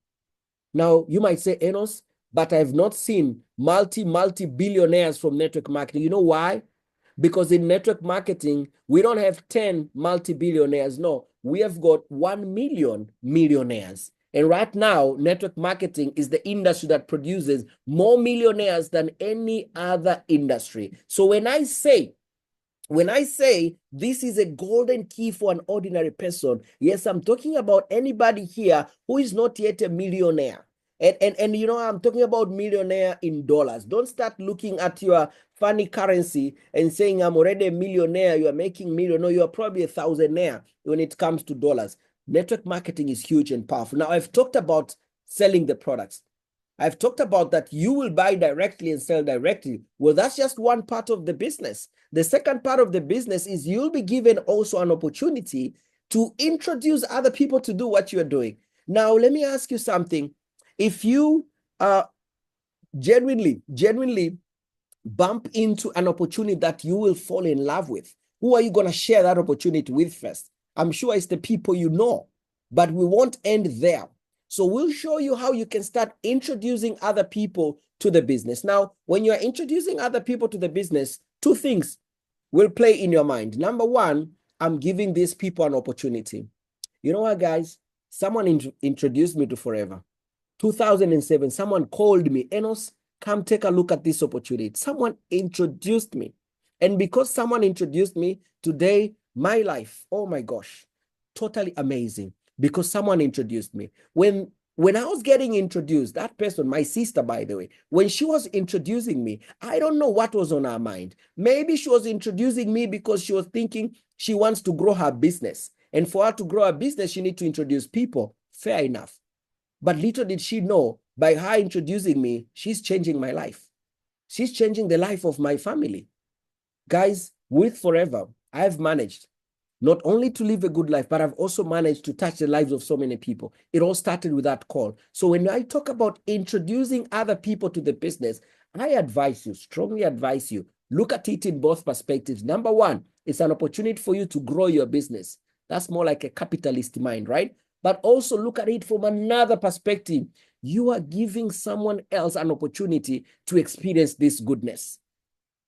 Now, you might say, Enos, but I've not seen multi-billionaires from network marketing. You know why? Because in network marketing, we don't have 10 multi-billionaires. No, we have got 1 million millionaires. And right now, network marketing is the industry that produces more millionaires than any other industry. So when I say this is a golden key for an ordinary person, yes, I'm talking about anybody here who is not yet a millionaire. And you know, I'm talking about millionaire in dollars. Don't start looking at your funny currency and saying, I'm already a millionaire, you are making million. No, you are probably a thousandaire when it comes to dollars. Network marketing is huge and powerful. Now, I've talked about selling the products. I've talked about that you will buy directly and sell directly. Well, that's just one part of the business. The second part of the business is you'll be given also an opportunity to introduce other people to do what you're doing. Now, let me ask you something. If you genuinely bump into an opportunity that you will fall in love with, who are you going to share that opportunity with first? I'm sure it's the people you know, but we won't end there. So we'll show you how you can start introducing other people to the business. Now, when you're introducing other people to the business, 2 things will play in your mind. Number 1, I'm giving these people an opportunity. You know what, guys? Someone introduced me to Forever. 2007, someone called me, Enos, come take a look at this opportunity. Someone introduced me. And because someone introduced me, today, my life, oh my gosh, totally amazing. Because someone introduced me. When I was getting introduced, that person, my sister, by the way, when she was introducing me, I don't know what was on her mind. Maybe she was introducing me because she was thinking she wants to grow her business. And for her to grow her business, she needs to introduce people. Fair enough. But little did she know, by her introducing me, she's changing my life. She's changing the life of my family. Guys, with Forever, I've managed not only to live a good life, but I've also managed to touch the lives of so many people. It all started with that call. So when I talk about introducing other people to the business, I advise you, strongly advise you, look at it in both perspectives. Number 1, it's an opportunity for you to grow your business. That's more like a capitalist mind, right? But also look at it from another perspective. You are giving someone else an opportunity to experience this goodness.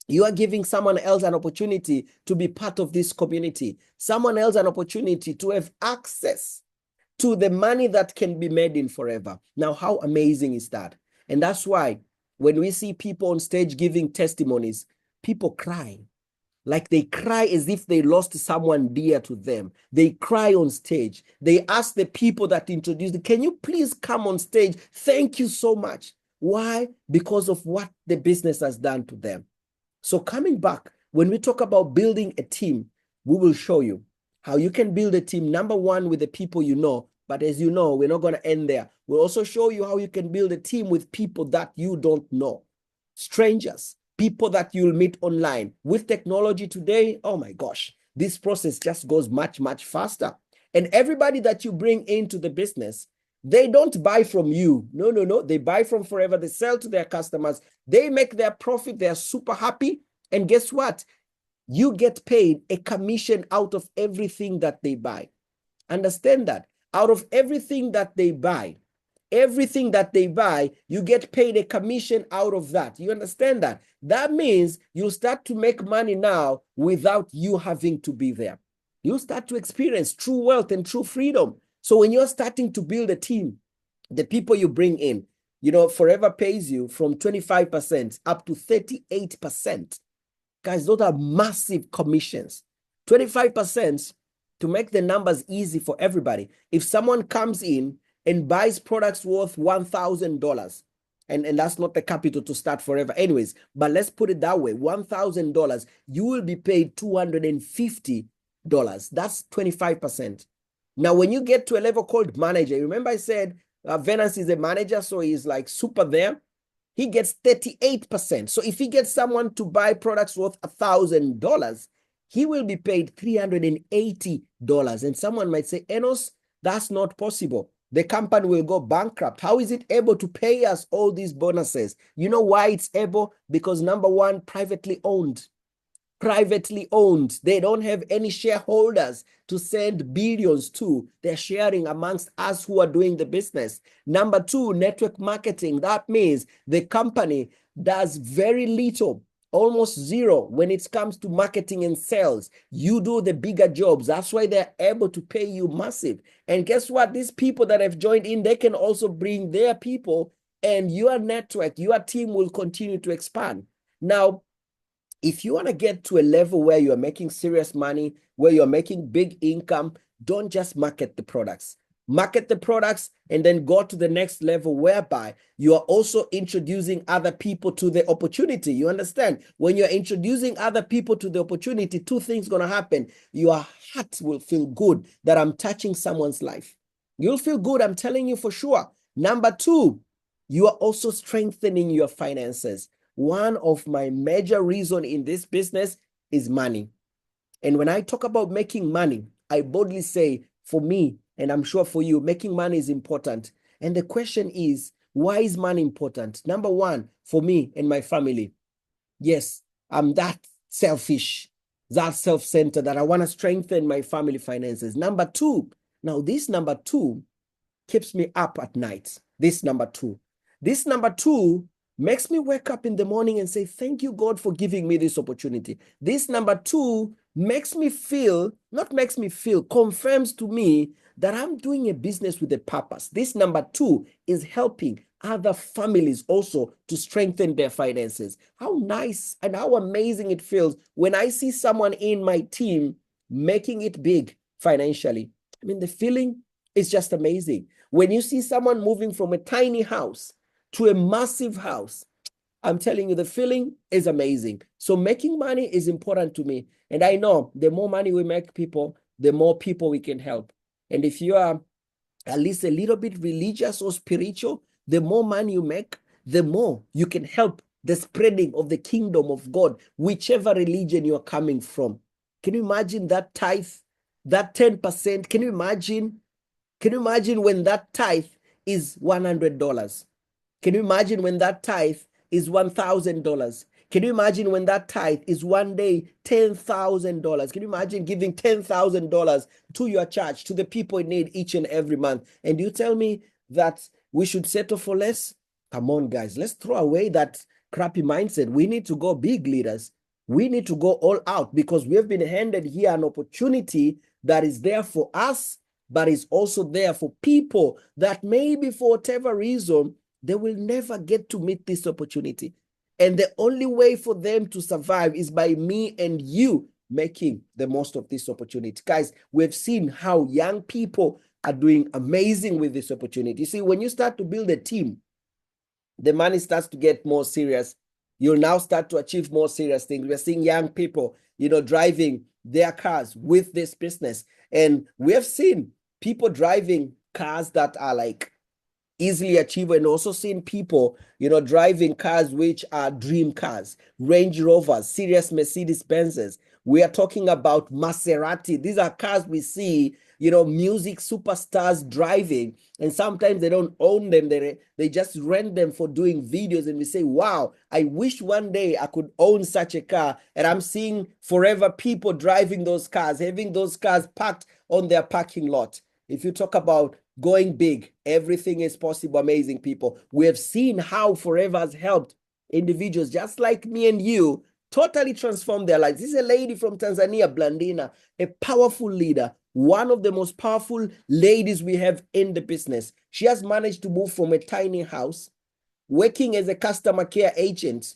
You are giving someone else an opportunity to be part of this community, someone else an opportunity to have access to the money that can be made in forever. Now, how amazing is that? And that's why when we see people on stage giving testimonies, people cry. Like they cry as if they lost someone dear to them. They cry on stage. They ask the people that introduced them, can you please come on stage? Thank you so much. Why? Because of what the business has done to them. So coming back, when we talk about building a team, we will show you how you can build a team, number one, with the people you know. But as you know, we're not going to end there. We'll also show you how you can build a team with people that you don't know, strangers, people that you'll meet online. With technology today, oh my gosh, this process just goes much, much faster. And everybody that you bring into the business, they don't buy from you. No, no, no. They buy from Forever. They sell to their customers. They make their profit. They're super happy. And guess what? You get paid a commission out of everything that they buy. Understand that. Out of everything that they buy, you get paid a commission out of that. You understand that? That means you'll start to make money now without you having to be there. You'll start to experience true wealth and true freedom. So when you're starting to build a team, the people you bring in, Forever pays you from 25% up to 38%. Guys, those are massive commissions. 25%, to make the numbers easy for everybody. If someone comes in and buys products worth $1,000, and that's not the capital to start Forever anyways, but let's put it that way, $1,000, you will be paid $250. That's 25%. Now, when you get to a level called manager, remember I said Venus is a manager, so he's like super there. He gets 38%. So if he gets someone to buy products worth $1,000, he will be paid $380. And someone might say, Enos, that's not possible. The company will go bankrupt. How is it able to pay us all these bonuses? You know why it's able? Because number one, privately owned. They don't have any shareholders to send billions to. They're sharing amongst us who are doing the business. Number two, network marketing. That means the company does very little, almost zero, when it comes to marketing and sales. You do the bigger jobs. That's why they're able to pay you massive. And guess what? These people that have joined in, they can also bring their people, and your network, your team will continue to expand. Now, if you want to get to a level where you're making serious money, where you're making big income, don't just market the products. Market the products and then go to the next level whereby you are also introducing other people to the opportunity. You understand? When you're introducing other people to the opportunity, two things going to happen. Your heart will feel good that I'm touching someone's life. You'll feel good, I'm telling you for sure. Number two, you are also strengthening your finances. One of my major reasons in this business is money. And when I talk about making money, I boldly say, for me, and I'm sure for you, making money is important. And the question is, why is money important? Number one, for me and my family. Yes, I'm that selfish, that self-centered, that I want to strengthen my family finances. Number two, now this number two keeps me up at night. This number two makes me wake up in the morning and say, thank you, God, for giving me this opportunity. This number two confirms to me that I'm doing a business with a purpose. This number two is helping other families also to strengthen their finances. How nice and how amazing it feels when I see someone in my team making it big financially. I mean, the feeling is just amazing. When you see someone moving from a tiny house to a massive house, I'm telling you, the feeling is amazing. So making money is important to me. And I know the more money we make people, the more people we can help. And if you are at least a little bit religious or spiritual, the more money you make, the more you can help the spreading of the kingdom of God, whichever religion you're coming from. Can you imagine that tithe, that 10%? Can you imagine when that tithe is $100? Can you imagine when that tithe is $1,000? Can you imagine when that tithe is one day $10,000? Can you imagine giving $10,000 to your church, to the people in need each and every month? And you tell me that we should settle for less? Come on, guys, let's throw away that crappy mindset. We need to go big, leaders. We need to go all out, because we have been handed here an opportunity that is there for us, but is also there for people that maybe for whatever reason, they will never get to meet this opportunity. And the only way for them to survive is by me and you making the most of this opportunity. Guys, we've seen how young people are doing amazing with this opportunity. You see, when you start to build a team, the money starts to get more serious. You'll now start to achieve more serious things. We're seeing young people, driving their cars with this business. And we have seen people driving cars that are like easily achievable, and also seeing people, driving cars which are dream cars, Range Rovers, serious Mercedes Benzes. We are talking about Maserati. These are cars we see, music superstars driving, and sometimes they don't own them. They just rent them for doing videos, and we say, wow, I wish one day I could own such a car. And I'm seeing forever people driving those cars, having those cars parked on their parking lot. If you talk about going big, everything is possible. Amazing people. We have seen how Forever has helped individuals just like me and you totally transform their lives. This is a lady from Tanzania, Blandina, a powerful leader, one of the most powerful ladies we have in the business. She has managed to move from a tiny house, working as a customer care agent,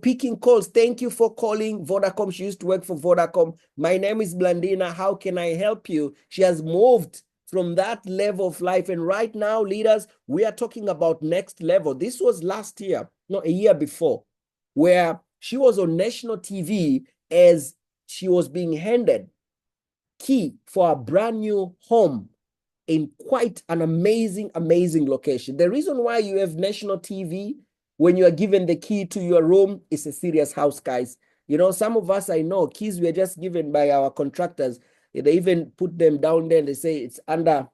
picking calls. Thank you for calling Vodacom. She used to work for Vodacom. My name is Blandina. How can I help you? She has moved from that level of life. And right now, leaders, we are talking about next level. This was last year, not a year before, where she was on national TV as she was being handed key for a brand new home in quite an amazing, amazing location. The reason why you have national TV when you are given the key to your room is a serious house, guys. Some of us, I know, keys were just given by our contractors. They even put them down there and they say it's under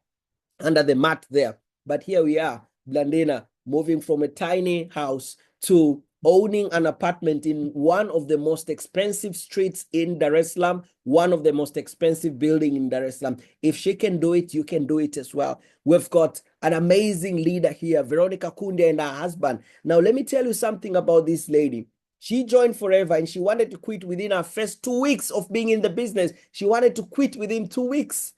the mat there. But here we are, Blandina, moving from a tiny house to owning an apartment in one of the most expensive streets in Dar es Salaam, one of the most expensive buildings in Dar es Salaam. If she can do it, you can do it as well. We've got an amazing leader here, Veronica Kunde, and her husband. Now, let me tell you something about this lady. She joined Forever and she wanted to quit within her first 2 weeks of being in the business. She wanted to quit within 2 weeks.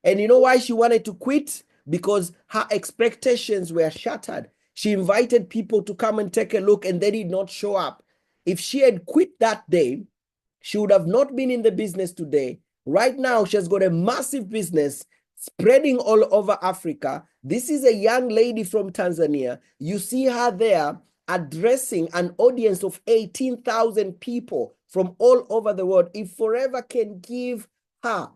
And you know why she wanted to quit? Because her expectations were shattered. She invited people to come and take a look and they did not show up. If she had quit that day, she would have not been in the business today. Right now, she has got a massive business spreading all over Africa. This is a young lady from Tanzania. You see her there addressing an audience of 18,000 people from all over the world. If Forever can give her,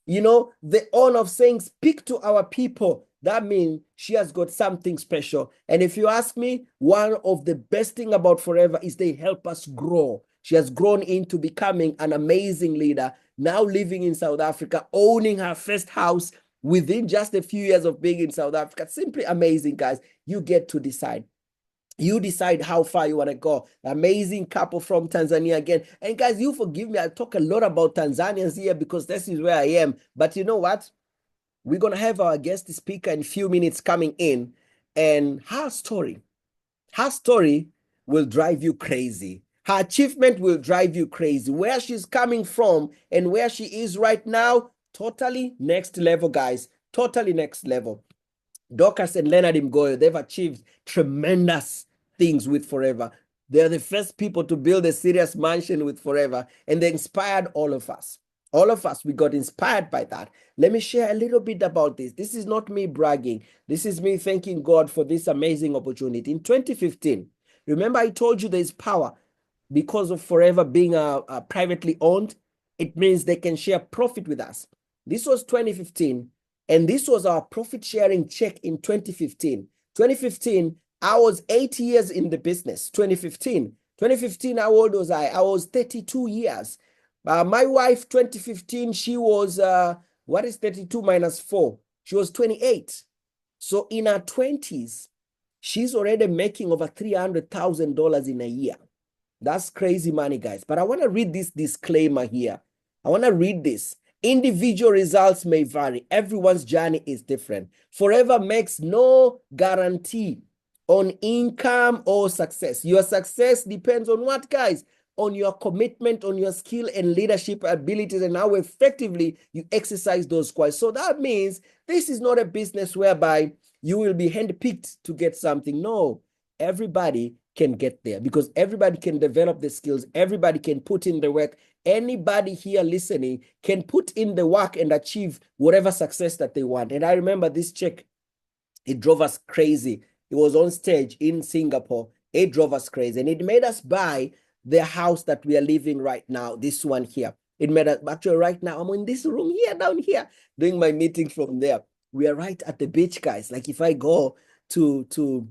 the honor of saying, speak to our people, that means she has got something special. And if you ask me, one of the best thing about Forever is they help us grow. She has grown into becoming an amazing leader, now living in South Africa, owning her first house within just a few years of being in South Africa. Simply amazing, guys. You get to decide. You decide how far you want to go. Amazing couple from Tanzania again. And guys, you forgive me. I talk a lot about Tanzanians here because this is where I am. But you know what? We're going to have our guest speaker in a few minutes coming in. And her story will drive you crazy. Her achievement will drive you crazy. Where she's coming from and where she is right now, totally next level, guys. Totally next level. Dorcas and Leonard Mgoyo, they've achieved tremendous things with Forever. They're the first people to build a serious mansion with Forever, and they inspired all of us. All of us, we got inspired by that. Let me share a little bit about this. This is not me bragging. This is me thanking God for this amazing opportunity. In 2015, remember I told you there's power because of Forever being privately owned. It means they can share profit with us. This was 2015. And this was our profit sharing check in 2015. 2015, I was 8 years in the business. 2015, how old was I? I was 32 years. My wife, 2015, she was, what is 32 minus 4? She was 28. So in her 20s, she's already making over $300,000 in a year. That's crazy money, guys. But I want to read this disclaimer here. I want to read this. Individual results may vary. Everyone's journey is different. Forever makes no guarantee on income or success. Your success depends on what, guys? On your commitment, on your skill and leadership abilities, and how effectively you exercise those qualities. So that means this is not a business whereby you will be handpicked to get something. No, everybody can get there because everybody can develop the skills. Everybody can put in the work. Anybody here listening can put in the work and achieve whatever success that they want. And I remember this chick, it drove us crazy. It was on stage in Singapore. It drove us crazy. And it made us buy the house that we are living right now, this one here. It made us, actually right now, I'm in this room here, down here, doing my meeting from there. We are right at the beach, guys. Like if I go to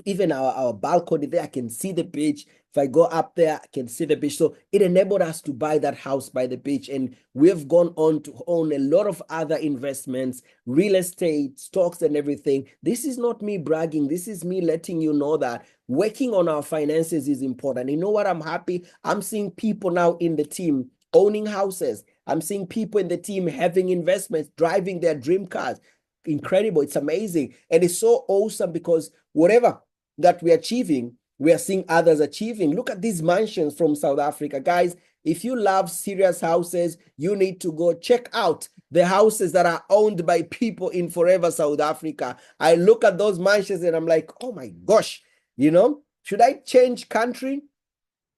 even our balcony there, I can see the beach. If I go up there, I can see the beach. So it enabled us to buy that house by the beach. And we've gone on to own a lot of other investments, real estate, stocks, and everything. This is not me bragging. This is me letting you know that working on our finances is important. You know what? I'm happy. I'm seeing people now in the team owning houses. I'm seeing people in the team having investments, driving their dream cars. Incredible. It's amazing. And it's so awesome because whatever that we're achieving, we are seeing others achieving. Look at these mansions from South Africa. Guys, if you love serious houses, you need to go check out the houses that are owned by people in Forever South Africa. I look at those mansions and I'm like, oh my gosh, should I change country?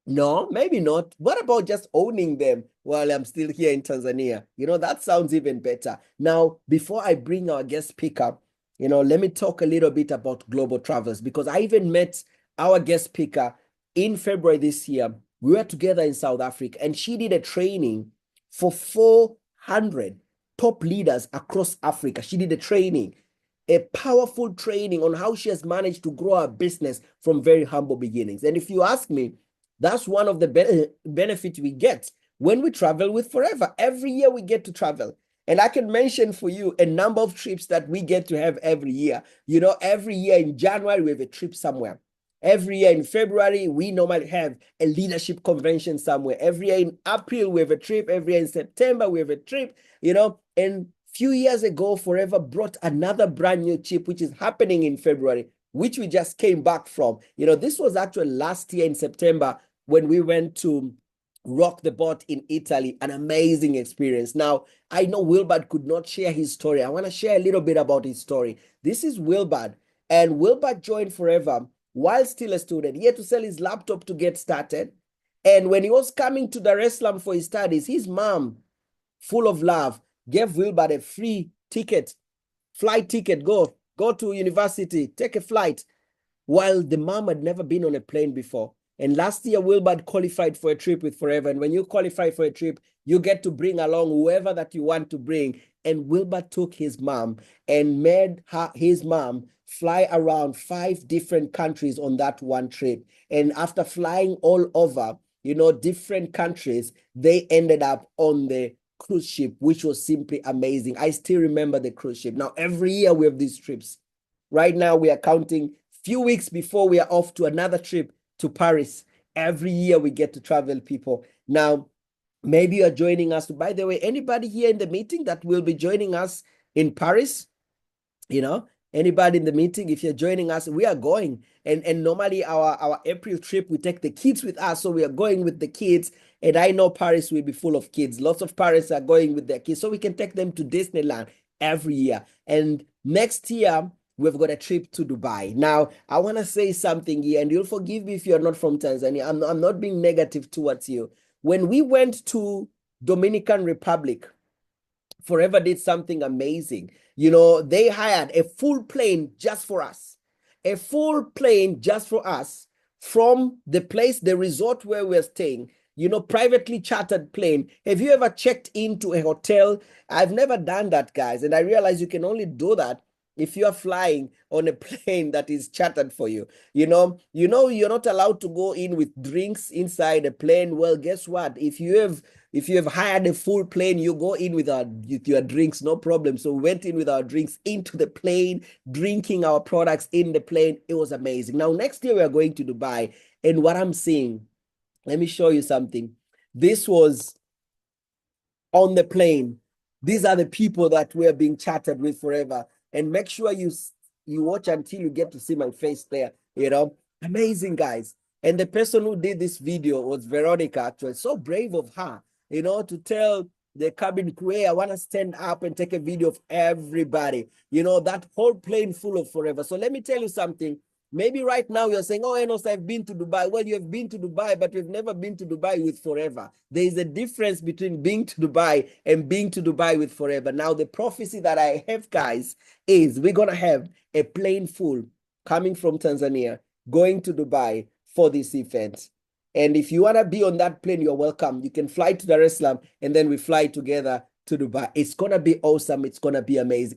No, maybe not. What about just owning them while I'm still here in Tanzania? That sounds even better. Now, before I bring our guest speaker, let me talk a little bit about Global Travels because I even met our guest speaker in February this year. We were together in South Africa and she did a training for 400 top leaders across Africa. She did a powerful training on how she has managed to grow her business from very humble beginnings. And if you ask me, that's one of the benefits we get when we travel with Forever. Every year we get to travel. And I can mention for you a number of trips that we get to have every year. Every year in January, we have a trip somewhere. Every year in February, we normally have a leadership convention somewhere. Every year in April, we have a trip. Every year in September, we have a trip, And few years ago, Forever brought another brand new trip, which is happening in February, which we just came back from. This was actually last year in September when we went to Rock the Boat in Italy, an amazing experience. Now, I know Wilbert could not share his story. I want to share a little bit about his story. This is Wilbert, and Wilbert joined Forever while still a student. He had to sell his laptop to get started. And when he was coming to Dar es Salaam for his studies, his mom, full of love, gave Wilbert a free ticket, flight ticket, go to university, take a flight, while the mom had never been on a plane before. And last year, Wilbert qualified for a trip with Forever. And when you qualify for a trip, you get to bring along whoever that you want to bring. And Wilbert took his mom and made his mom fly around 5 different countries on that one trip. And after flying all over, different countries, they ended up on the cruise ship, which was simply amazing. I still remember the cruise ship. Now, every year we have these trips. Right now, we are counting few weeks before we are off to another trip to Paris. Every year we get to travel, people. Now, maybe you are joining us. By the way, anybody here in the meeting that will be joining us in Paris, anybody in the meeting, if you're joining us, we are going. And normally our April trip, we take the kids with us. So we are going with the kids. And I know Paris will be full of kids. Lots of parents are going with their kids. So we can take them to Disneyland every year. And next year, we've got a trip to Dubai. Now, I want to say something here, and you'll forgive me if you're not from Tanzania. I'm not being negative towards you. When we went to Dominican Republic, Forever did something amazing. They hired a full plane just for us. A full plane just for us from the resort where we're staying. Privately chartered plane. Have you ever checked into a hotel? I've never done that, guys. And I realize you can only do that if you are flying on a plane that is chartered for you. You're not allowed to go in with drinks inside a plane. Well, guess what? If you have hired a full plane, you go in with your drinks, no problem. So we went in with our drinks into the plane, drinking our products in the plane. It was amazing. Now, next year we are going to Dubai. And what I'm seeing, let me show you something. This was on the plane. These are the people that we're being chatted with Forever. And make sure you You watch until you get to see my face there, you know. Amazing, guys. And the person who did this video was Veronica, actually. So brave of her, you know, to tell the cabin crew, hey, I want to stand up and take a video of everybody, you know, that whole plane full of Forever. So let me tell you something. Maybe right now you're saying, oh, Enos, I've been to Dubai. Well, you have been to Dubai, but you've never been to Dubai with Forever. There is a difference between being to Dubai and being to Dubai with Forever. Now, the prophecy that I have, guys, is we're going to have a plane full coming from Tanzania, going to Dubai for this event. And if you want to be on that plane, you're welcome. You can fly to Dar es Salaam, and then we fly together to Dubai. It's going to be awesome. It's going to be amazing.